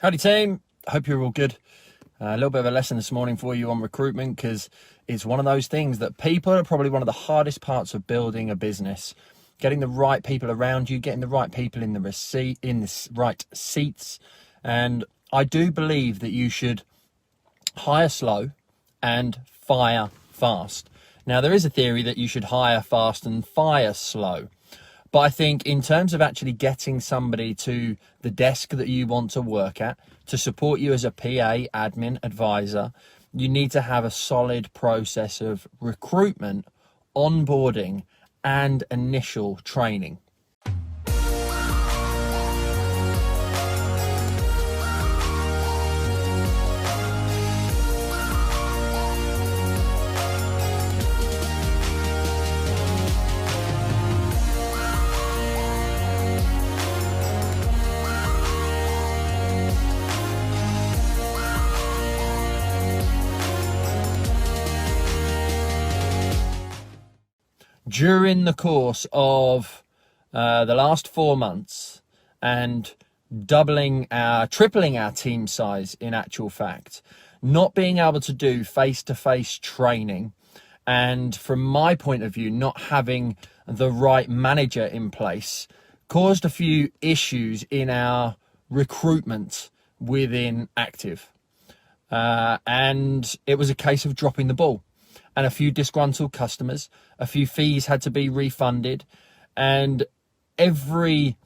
Howdy team, hope you're all good. A little bit of a lesson this morning for you on recruitment, because it's one of those things that people are probably one of the hardest parts of building a business. Getting the right people around you, getting the right people in the right seats. And I do believe that you should hire slow and fire fast. Now, there is a theory that you should hire fast and fire slow. But I think in terms of actually getting somebody to the desk that you want to work at, to support you as a PA, admin, advisor, you need to have a solid process of recruitment, onboarding, and initial training. During the course of the last 4 months and tripling our team size, in actual fact, not being able to do face-to-face training, and from my point of view, not having the right manager in place, caused a few issues in our recruitment within Active. And it was a case of dropping the ball. And a few disgruntled customers, a few fees had to be refunded, and every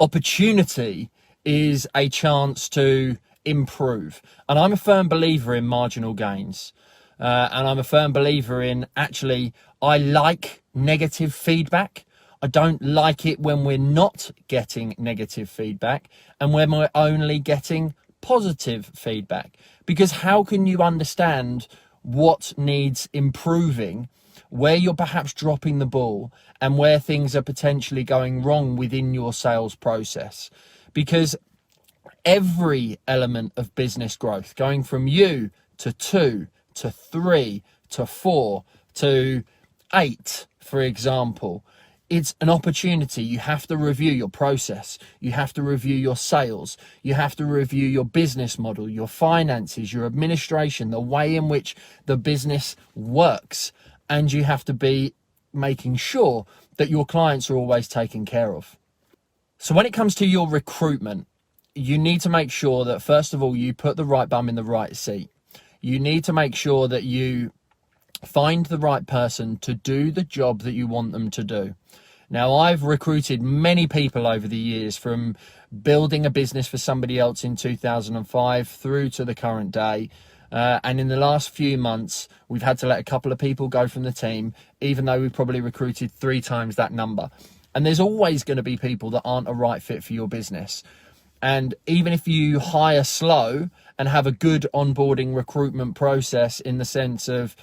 opportunity is a chance to improve. And I'm a firm believer in marginal gains, and I'm a firm believer in, actually, I like negative feedback. I don't like it when we're not getting negative feedback and when we're only getting positive feedback, because how can you understand what needs improving, where you're perhaps dropping the ball, and where things are potentially going wrong within your sales process? Because every element of business growth, going from you to 2 to 3 to 4 to 8, for example, it's an opportunity. You have to review your process. You have to review your sales. You have to review your business model, your finances, your administration, the way in which the business works. And you have to be making sure that your clients are always taken care of. So when it comes to your recruitment, you need to make sure that, first of all, you put the right bum in the right seat. You need to make sure that you find the right person to do the job that you want them to do. Now, I've recruited many people over the years, from building a business for somebody else in 2005 through to the current day. And in the last few months, we've had to let a couple of people go from the team, even though we've probably recruited 3 times that number. And there's always going to be people that aren't a right fit for your business. And even if you hire slow and have a good onboarding recruitment process, in the sense of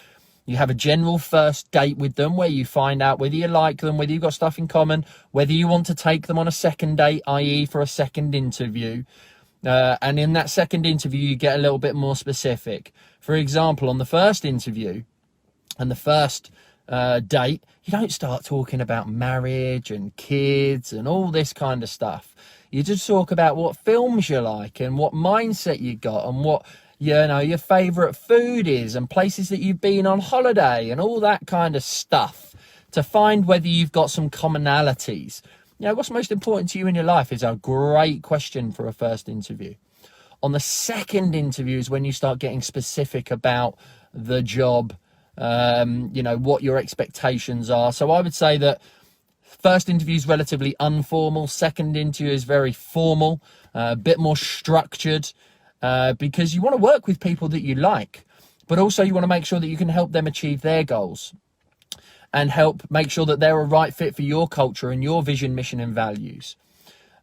you have a general first date with them where you find out whether you like them, whether you've got stuff in common, whether you want to take them on a second date, i.e. for a second interview. And in that second interview, you get a little bit more specific. For example, on the first interview and the first date, you don't start talking about marriage and kids and all this kind of stuff. You just talk about what films you like and what mindset you got and what your favorite food is and places that you've been on holiday and all that kind of stuff, to find whether you've got some commonalities. What's most important to you in your life is a great question for a first interview. On the second interview is when you start getting specific about the job, what your expectations are. So I would say that first interview is relatively informal. Second interview is very formal, a bit more structured. Because you want to work with people that you like, but also you want to make sure that you can help them achieve their goals and help make sure that they're a right fit for your culture and your vision, mission, and values.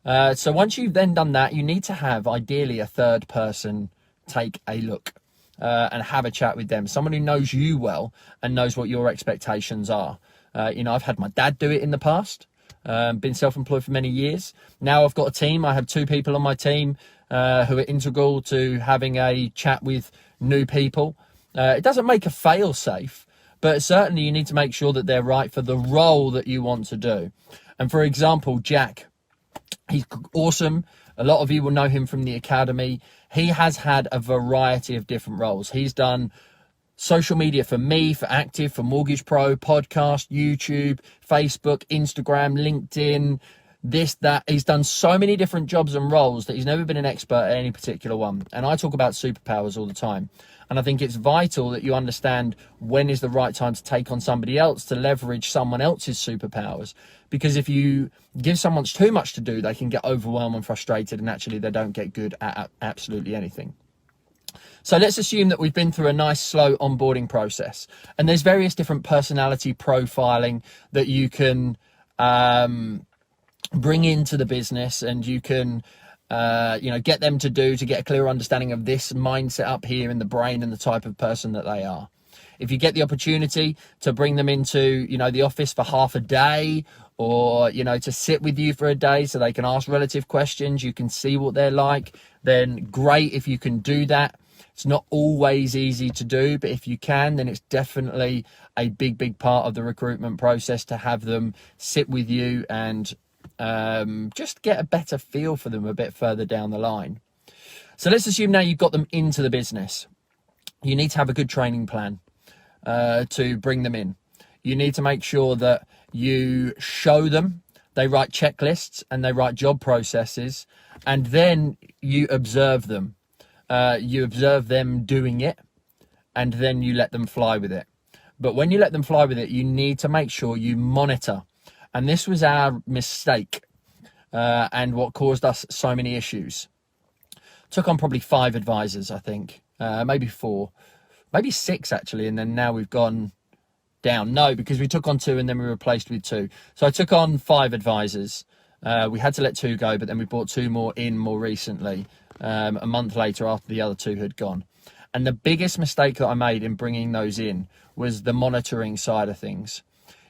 So once you've then done that, you need to have, ideally, a third person take a look and have a chat with them. Someone who knows you well and knows what your expectations are. I've had my dad do it in the past. Been self-employed for many years. Now I've got a team. I have 2 people on my team who are integral to having a chat with new people. It doesn't make a fail-safe, but certainly you need to make sure that they're right for the role that you want to do. And for example, Jack, he's awesome. A lot of you will know him from the academy. He has had a variety of different roles. He's done social media for me, for Active, for Mortgage Pro, podcast, YouTube, Facebook, Instagram, LinkedIn, this, that. He's done so many different jobs and roles that he's never been an expert at any particular one. And I talk about superpowers all the time. And I think it's vital that you understand when is the right time to take on somebody else, to leverage someone else's superpowers. Because if you give someone too much to do, they can get overwhelmed and frustrated, and actually they don't get good at absolutely anything. So let's assume that we've been through a nice slow onboarding process, and there's various different personality profiling that you can bring into the business, and you can get them to get a clear understanding of this mindset up here in the brain and the type of person that they are. If you get the opportunity to bring them into the office for half a day, or to sit with you for a day so they can ask relative questions, you can see what they're like, then great if you can do that. It's not always easy to do, but if you can, then it's definitely a big part of the recruitment process to have them sit with you and just get a better feel for them a bit further down the line. So let's assume now you've got them into the business. You need to have a good training plan to bring them in. You need to make sure that you show them, they write checklists and they write job processes, and then you observe them. You observe them doing it, and then you let them fly with it. But when you let them fly with it, you need to make sure you monitor. And this was our mistake and what caused us so many issues. Took on probably 5 advisors, I think, maybe 4, maybe 6 actually, and then now we've gone down. No, because we took on 2 and then we replaced with 2. So I took on 5 advisors. We had to let 2 go, but then we brought 2 more in more recently, a month later after the other 2 had gone. And the biggest mistake that I made in bringing those in was the monitoring side of things.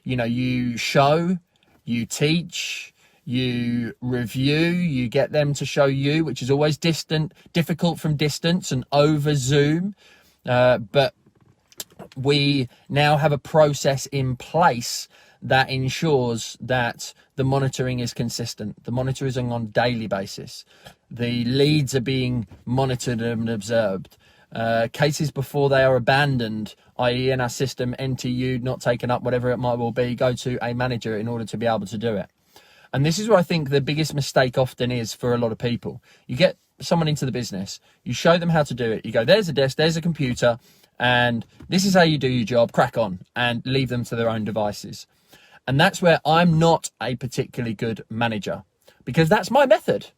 You show, you teach, you review, you get them to show you, which is always difficult from distance and over Zoom. But we now have a process in place that ensures that the monitoring is consistent. The monitoring on a daily basis. The leads are being monitored and observed. Cases before they are abandoned, i.e. in our system, NTU, not taken up, whatever it might well be, go to a manager in order to be able to do it. And this is where I think the biggest mistake often is for a lot of people. You get someone into the business, you show them how to do it. You go, there's a desk, there's a computer, and this is how you do your job, crack on, and leave them to their own devices. And that's where I'm not a particularly good manager, because that's my method.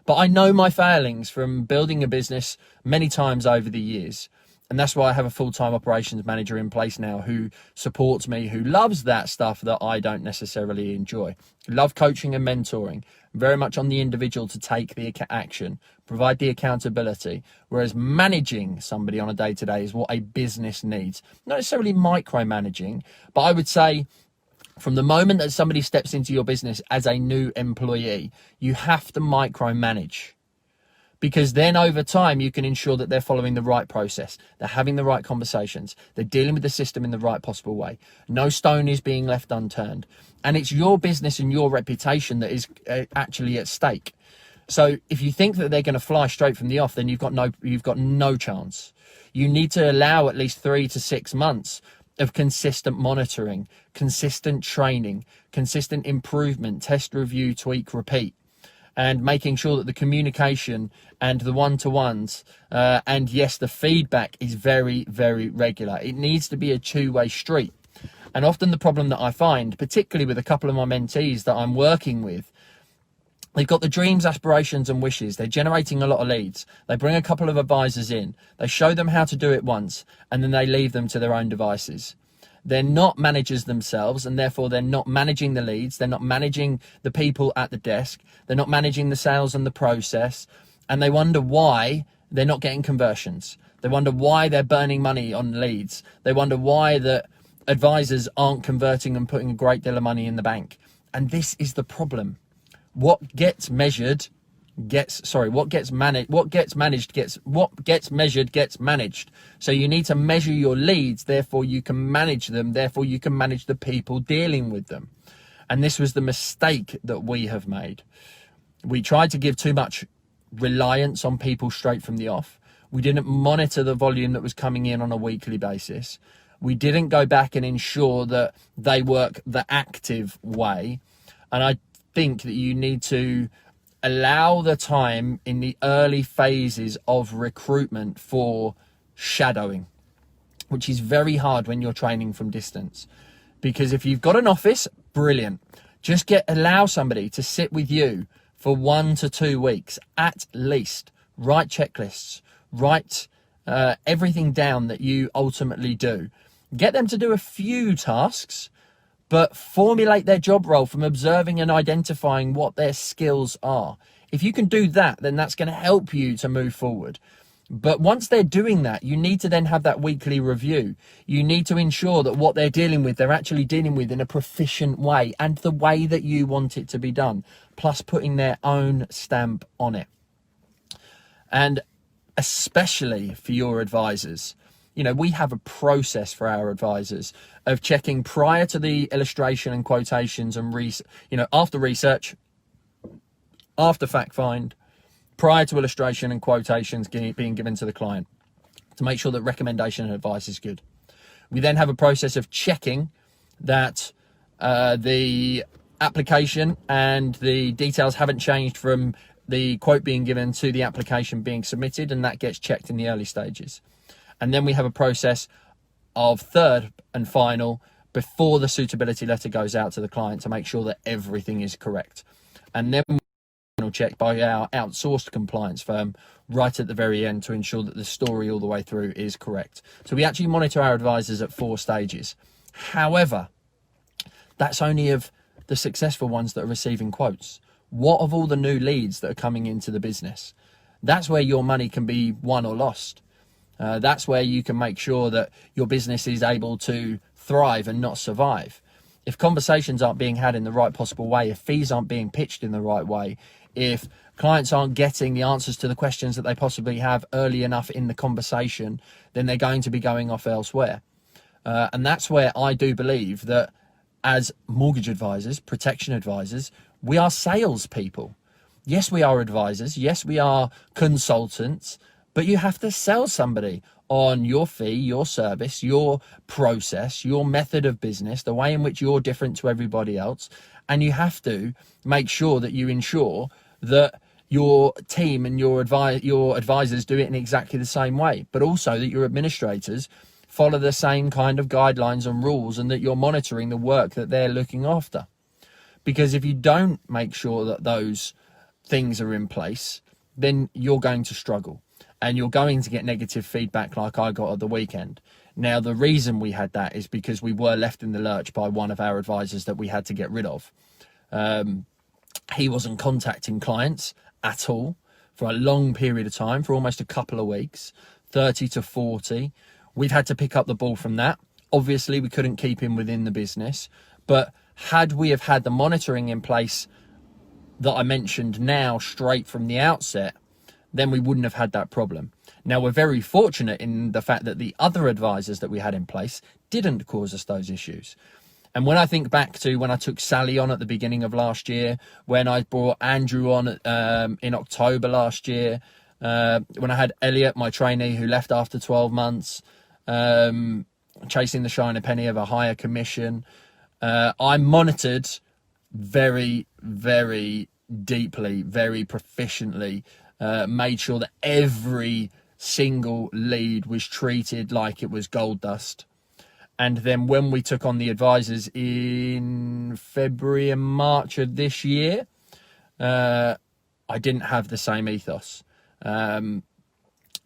But I know my failings from building a business many times over the years. And that's why I have a full-time operations manager in place now who supports me, who loves that stuff that I don't necessarily enjoy. Love coaching and mentoring, very much on the individual to take the action, provide the accountability, whereas managing somebody on a day-to-day is what a business needs. Not necessarily micromanaging, but I would say from the moment that somebody steps into your business as a new employee, you have to micromanage. Because then over time, you can ensure that they're following the right process. They're having the right conversations. They're dealing with the system in the right possible way. No stone is being left unturned. And it's your business and your reputation that is actually at stake. So if you think that they're going to fly straight from the off, then you've got no chance. You need to allow at least 3 to 6 months of consistent monitoring, consistent training, consistent improvement, test, review, tweak, repeat. And making sure that the communication and the one-to-ones and yes, the feedback is very, very regular. It needs to be a two-way street. And often the problem that I find, particularly with a couple of my mentees that I'm working with, they've got the dreams, aspirations and wishes. They're generating a lot of leads. They bring a couple of advisors in. They show them how to do it once, and then they leave them to their own devices. They're not managers themselves, and therefore they're not managing the leads. They're not managing the people at the desk. They're not managing the sales and the process. And they wonder why they're not getting conversions. They wonder why they're burning money on leads. They wonder why the advisors aren't converting and putting a great deal of money in the bank. And this is the problem. What gets measured gets measured gets managed. So you need to measure your leads, therefore you can manage them, therefore you can manage the people dealing with them. And this was the mistake that we have made. We tried to give too much reliance on people straight from the off. We didn't monitor the volume that was coming in on a weekly basis. We didn't go back and ensure that they work the active way. And I think that you need to allow the time in the early phases of recruitment for shadowing, which is very hard when you're training from distance. Because if you've got an office, brilliant. Just allow somebody to sit with you for 1 to 2 weeks at least. Write checklists, write everything down that you ultimately do. Get them to do a few tasks, but formulate their job role from observing and identifying what their skills are. If you can do that, then that's going to help you to move forward. But once they're doing that, you need to then have that weekly review. You need to ensure that what they're dealing with, they're actually dealing with in a proficient way and the way that you want it to be done, plus putting their own stamp on it. And especially for your advisors, you know, we have a process for our advisors of checking prior to the illustration and quotations and after research, after fact find, prior to illustration and quotations being given to the client to make sure that recommendation and advice is good. We then have a process of checking that the application and the details haven't changed from the quote being given to the application being submitted, and that gets checked in the early stages. And then we have a process of third and final before the suitability letter goes out to the client to make sure that everything is correct. And then we'll check by our outsourced compliance firm right at the very end to ensure that the story all the way through is correct. So we actually monitor our advisors at 4 stages. However, that's only of the successful ones that are receiving quotes. What of all the new leads that are coming into the business? That's where your money can be won or lost. That's where you can make sure that your business is able to thrive and not survive. If conversations aren't being had in the right possible way, if fees aren't being pitched in the right way, if clients aren't getting the answers to the questions that they possibly have early enough in the conversation, then they're going to be going off elsewhere. And that's where I do believe that as mortgage advisors, protection advisors, we are salespeople. Yes, we are advisors. Yes, we are consultants. But you have to sell somebody on your fee, your service, your process, your method of business, the way in which you're different to everybody else. And you have to make sure that you ensure that your team and your advisors do it in exactly the same way, but also that your administrators follow the same kind of guidelines and rules, and that you're monitoring the work that they're looking after. Because if you don't make sure that those things are in place, then you're going to struggle. And you're going to get negative feedback like I got at the weekend. Now, the reason we had that is because we were left in the lurch by one of our advisors that we had to get rid of. He wasn't contacting clients at all for a long period of time, for almost a couple of weeks, 30 to 40. We've had to pick up the ball from that. Obviously, we couldn't keep him within the business. But had we have had the monitoring in place that I mentioned now straight from the outset, then we wouldn't have had that problem. Now, we're very fortunate in the fact that the other advisors that we had in place didn't cause us those issues. And when I think back to when I took Sally on at the beginning of last year, when I brought Andrew on in October last year, when I had Elliot, my trainee, who left after 12 months, chasing the shiny penny of a higher commission, I monitored very, very deeply, very proficiently, made sure that every single lead was treated like it was gold dust. And then when we took on the advisors in February and March of this year, I didn't have the same ethos. And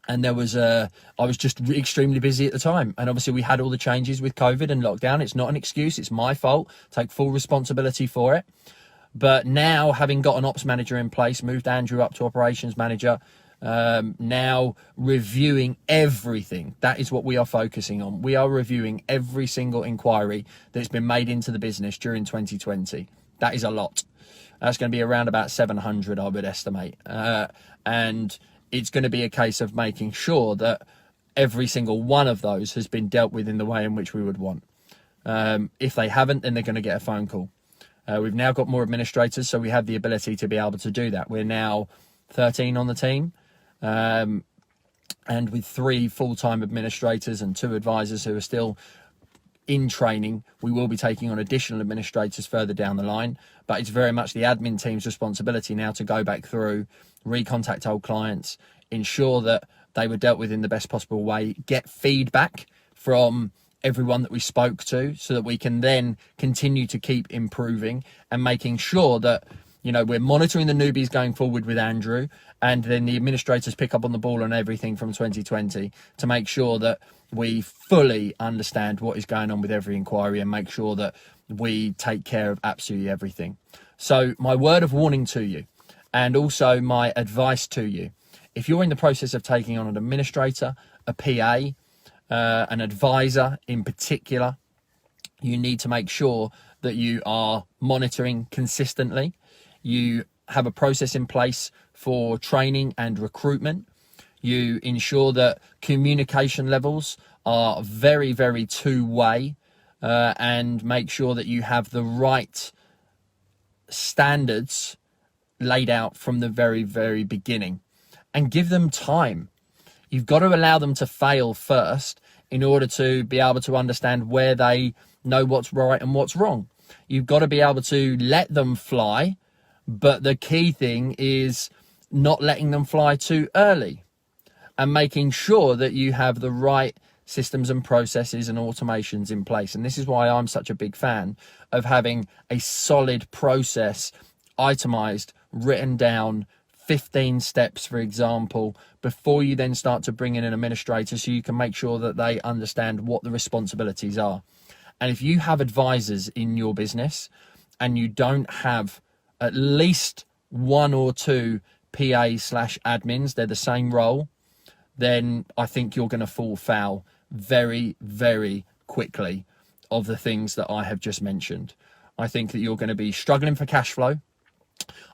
I was just extremely busy at the time. And obviously we had all the changes with COVID and lockdown. It's not an excuse. It's my fault. Take full responsibility for it. But now, having got an ops manager in place, moved Andrew up to operations manager, now reviewing everything. That is what we are focusing on. We are reviewing every single inquiry that's been made into the business during 2020. That is a lot. That's going to be around about 700, I would estimate. And it's going to be a case of making sure that every single one of those has been dealt with in the way in which we would want. If they haven't, then they're going to get a phone call. We've now got more administrators, so we have the ability to be able to do that. We're now 13 on the team. And with 3 full-time administrators and 2 advisors who are still in training. We will be taking on additional administrators further down the line, but it's very much the admin team's responsibility now to go back through, recontact old clients, ensure that they were dealt with in the best possible way, get feedback from everyone that we spoke to so that we can then continue to keep improving and making sure that, you know, we're monitoring the newbies going forward with Andrew, and then the administrators pick up on the ball on everything from 2020 to make sure that we fully understand what is going on with every inquiry and make sure that we take care of absolutely everything. So my word of warning to you, and also my advice to you, if you're in the process of taking on an administrator, a PA, an advisor in particular, you need to make sure that you are monitoring consistently. You have a process in place for training and recruitment. You ensure that communication levels are very, very two-way, and make sure that you have the right standards laid out from the very, very beginning, and give them time. You've got to allow them to fail first in order to be able to understand where they know what's right and what's wrong. You've got to be able to let them fly, but the key thing is not letting them fly too early and making sure that you have the right systems and processes and automations in place. And this is why I'm such a big fan of having a solid process, itemized, written down, 15 steps, for example, before you then start to bring in an administrator, so you can make sure that they understand what the responsibilities are. And if you have advisors in your business and you don't have at least 1 or 2 PA/admins, they're the same role, then I think you're going to fall foul very, very quickly of the things that I have just mentioned. I think that you're going to be struggling for cash flow.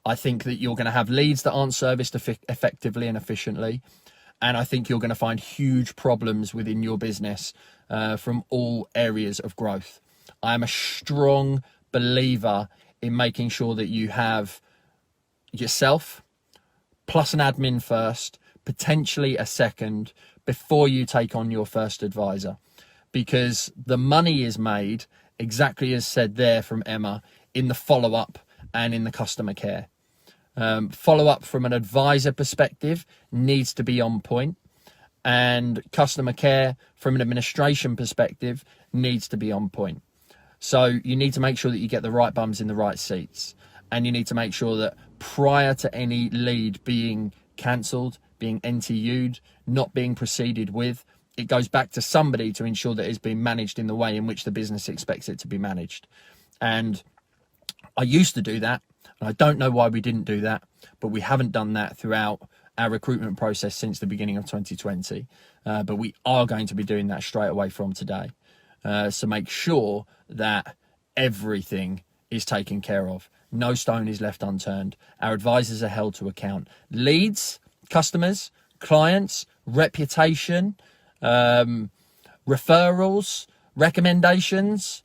I think that you're going to have leads that aren't serviced effectively and efficiently. And I think you're going to find huge problems within your business from all areas of growth. I am a strong believer in making sure that you have yourself plus an admin first, potentially a second, before you take on your first advisor, because the money is made, exactly as said there from Emma, in the follow-up and in the customer care. Follow-up from an advisor perspective needs to be on point, and customer care from an administration perspective needs to be on point. So you need to make sure that you get the right bums in the right seats, and you need to make sure that prior to any lead being cancelled, being NTU'd, not being proceeded with, it goes back to somebody to ensure that it's being managed in the way in which the business expects it to be managed. And I used to do that, and I don't know why we didn't do that, but we haven't done that throughout our recruitment process since the beginning of 2020. But we are going to be doing that straight away from today. So make sure that everything is taken care of. No stone is left unturned. Our advisors are held to account. Leads, customers, clients, reputation, referrals, recommendations.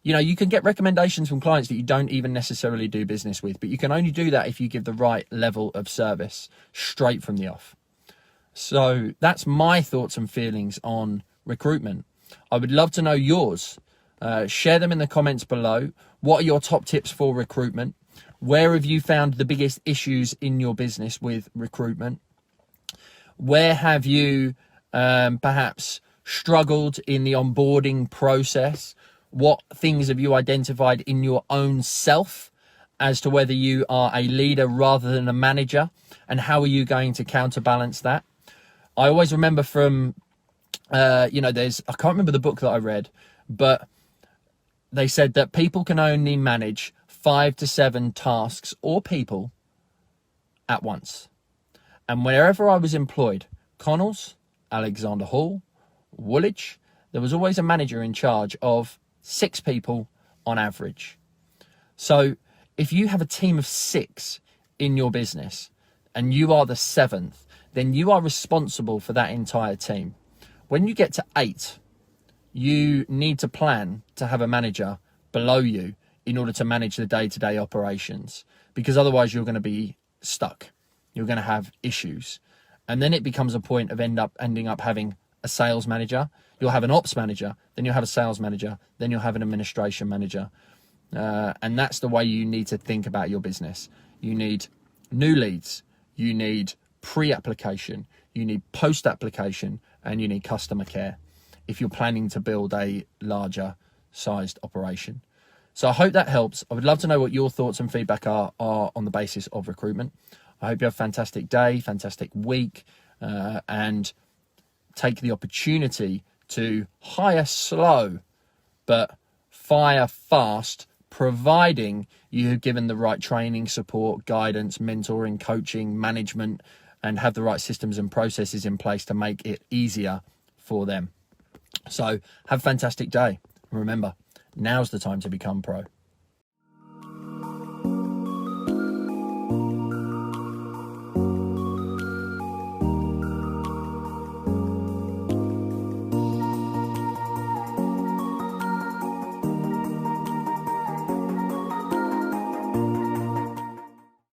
You know, you can get recommendations from clients that you don't even necessarily do business with, but you can only do that if you give the right level of service straight from the off. So that's my thoughts and feelings on recruitment. I would love to know yours. Share them in the comments below. What are your top tips for recruitment? Where have you found the biggest issues in your business with recruitment? Where have you perhaps struggled in the onboarding process? What things have you identified in your own self as to whether you are a leader rather than a manager? And how are you going to counterbalance that? I always remember from, I can't remember the book that I read, but they said that people can only manage 5 to 7 tasks or people at once. And wherever I was employed, Connells, Alexander Hall, Woolwich, there was always a manager in charge of 6 people on average. So if you have a team of 6 in your business and you are the 7th, then you are responsible for that entire team. When you get to 8, you need to plan to have a manager below you in order to manage the day-to-day operations, because otherwise you're going to be stuck. you're going to have issues. And then it becomes a point of ending up having a sales manager. You'll have an ops manager, then you'll have a sales manager, then you'll have an administration manager. And that's the way you need to think about your business. You need new leads, you need pre-application, you need post-application, and you need customer care if you're planning to build a larger sized operation. So I hope that helps. I would love to know what your thoughts and feedback are on the basis of recruitment. I hope you have a fantastic day, fantastic week, and take the opportunity to hire slow, but fire fast, providing you have given the right training, support, guidance, mentoring, coaching, management, and have the right systems and processes in place to make it easier for them. So have a fantastic day. Remember, now's the time to become pro.